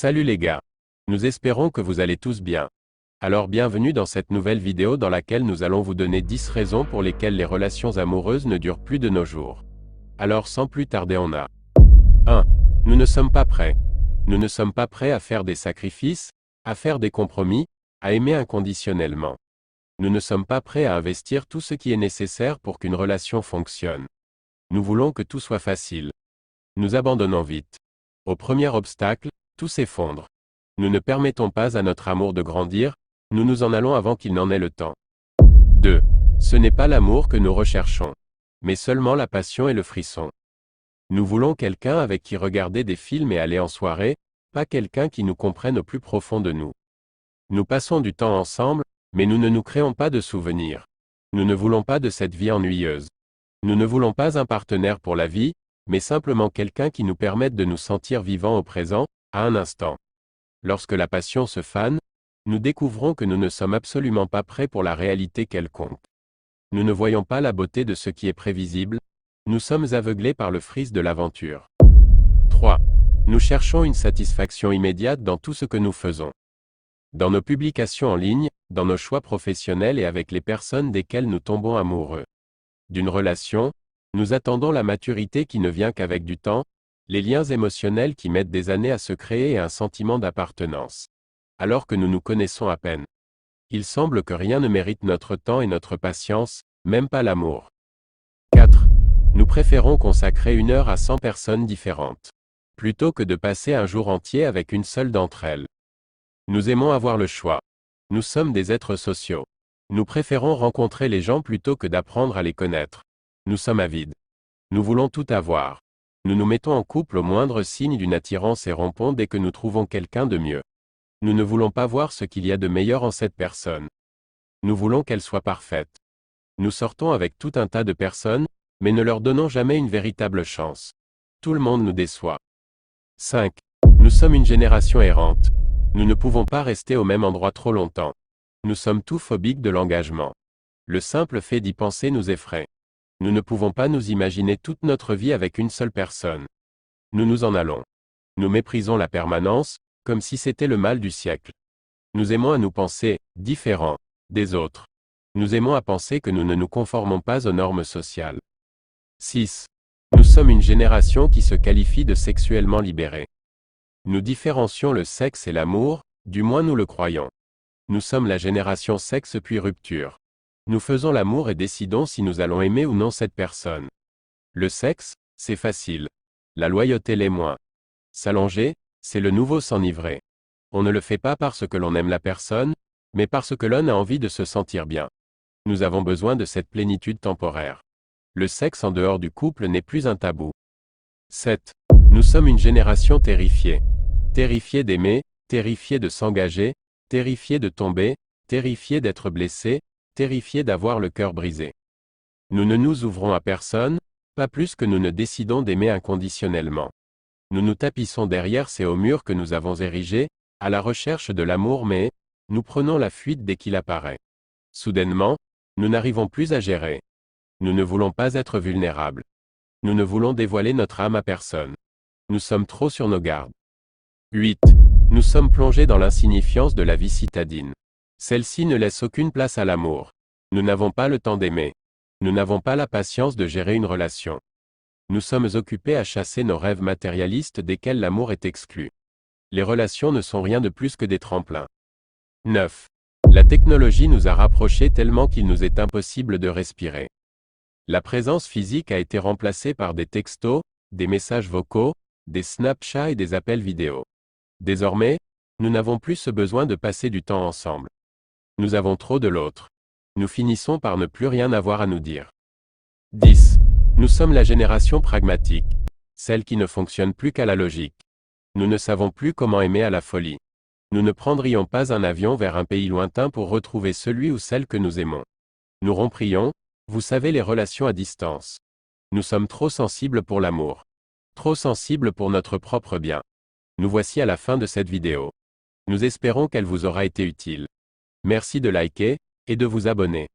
Salut les gars. Nous espérons que vous allez tous bien. Alors bienvenue dans cette nouvelle vidéo dans laquelle nous allons vous donner 10 raisons pour lesquelles les relations amoureuses ne durent plus de nos jours. Alors sans plus tarder on a 1. Nous ne sommes pas prêts. Nous ne sommes pas prêts à faire des sacrifices, à faire des compromis, à aimer inconditionnellement. Nous ne sommes pas prêts à investir tout ce qui est nécessaire pour qu'une relation fonctionne. Nous voulons que tout soit facile. Nous abandonnons vite. Au premier obstacle, tout s'effondre. Nous ne permettons pas à notre amour de grandir, nous nous en allons avant qu'il n'en ait le temps. 2. Ce n'est pas l'amour que nous recherchons, mais seulement la passion et le frisson. Nous voulons quelqu'un avec qui regarder des films et aller en soirée, pas quelqu'un qui nous comprenne au plus profond de nous. Nous passons du temps ensemble, mais nous ne nous créons pas de souvenirs. Nous ne voulons pas de cette vie ennuyeuse. Nous ne voulons pas un partenaire pour la vie, mais simplement quelqu'un qui nous permette de nous sentir vivants au présent, à un instant. Lorsque la passion se fane, nous découvrons que nous ne sommes absolument pas prêts pour la réalité quelconque. Nous ne voyons pas la beauté de ce qui est prévisible, nous sommes aveuglés par le frise de l'aventure. 3. Nous cherchons une satisfaction immédiate dans tout ce que nous faisons. Dans nos publications en ligne, dans nos choix professionnels et avec les personnes desquelles nous tombons amoureux. D'une relation, nous attendons la maturité qui ne vient qu'avec du temps, les liens émotionnels qui mettent des années à se créer et un sentiment d'appartenance. Alors que nous nous connaissons à peine. Il semble que rien ne mérite notre temps et notre patience, même pas l'amour. 4. Nous préférons consacrer 1 heure à 100 personnes différentes. Plutôt que de passer un jour entier avec une seule d'entre elles. Nous aimons avoir le choix. Nous sommes des êtres sociaux. Nous préférons rencontrer les gens plutôt que d'apprendre à les connaître. Nous sommes avides. Nous voulons tout avoir. Nous nous mettons en couple au moindre signe d'une attirance et rompons dès que nous trouvons quelqu'un de mieux. Nous ne voulons pas voir ce qu'il y a de meilleur en cette personne. Nous voulons qu'elle soit parfaite. Nous sortons avec tout un tas de personnes, mais ne leur donnons jamais une véritable chance. Tout le monde nous déçoit. 5. Nous sommes une génération errante. Nous ne pouvons pas rester au même endroit trop longtemps. Nous sommes tous phobiques de l'engagement. Le simple fait d'y penser nous effraie. Nous ne pouvons pas nous imaginer toute notre vie avec une seule personne. Nous nous en allons. Nous méprisons la permanence, comme si c'était le mal du siècle. Nous aimons à nous penser différents des autres. Nous aimons à penser que nous ne nous conformons pas aux normes sociales. 6. Nous sommes une génération qui se qualifie de sexuellement libérée. Nous différencions le sexe et l'amour, du moins nous le croyons. Nous sommes la génération sexe puis rupture. Nous faisons l'amour et décidons si nous allons aimer ou non cette personne. Le sexe, c'est facile. La loyauté l'est moins. S'allonger, c'est le nouveau s'enivrer. On ne le fait pas parce que l'on aime la personne, mais parce que l'on a envie de se sentir bien. Nous avons besoin de cette plénitude temporaire. Le sexe en dehors du couple n'est plus un tabou. 7. Nous sommes une génération terrifiée. Terrifiée d'aimer, terrifiée de s'engager, terrifiée de tomber, terrifiée d'être blessée, terrifiée d'avoir le cœur brisé. Nous ne nous ouvrons à personne, pas plus que nous ne décidons d'aimer inconditionnellement. Nous nous tapissons derrière ces hauts murs que nous avons érigés, à la recherche de l'amour mais, nous prenons la fuite dès qu'il apparaît. Soudainement, nous n'arrivons plus à gérer. Nous ne voulons pas être vulnérables. Nous ne voulons dévoiler notre âme à personne. Nous sommes trop sur nos gardes. 8. Nous sommes plongés dans l'insignifiance de la vie citadine. Celle-ci ne laisse aucune place à l'amour. Nous n'avons pas le temps d'aimer. Nous n'avons pas la patience de gérer une relation. Nous sommes occupés à chasser nos rêves matérialistes desquels l'amour est exclu. Les relations ne sont rien de plus que des tremplins. 9. La technologie nous a rapprochés tellement qu'il nous est impossible de respirer. La présence physique a été remplacée par des textos, des messages vocaux, des Snapchats et des appels vidéo. Désormais, nous n'avons plus ce besoin de passer du temps ensemble. Nous avons trop de l'autre. Nous finissons par ne plus rien avoir à nous dire. 10. Nous sommes la génération pragmatique. Celle qui ne fonctionne plus qu'à la logique. Nous ne savons plus comment aimer à la folie. Nous ne prendrions pas un avion vers un pays lointain pour retrouver celui ou celle que nous aimons. Nous romprions, vous savez, les relations à distance. Nous sommes trop sensibles pour l'amour. Trop sensibles pour notre propre bien. Nous voici à la fin de cette vidéo. Nous espérons qu'elle vous aura été utile. Merci de liker, et de vous abonner.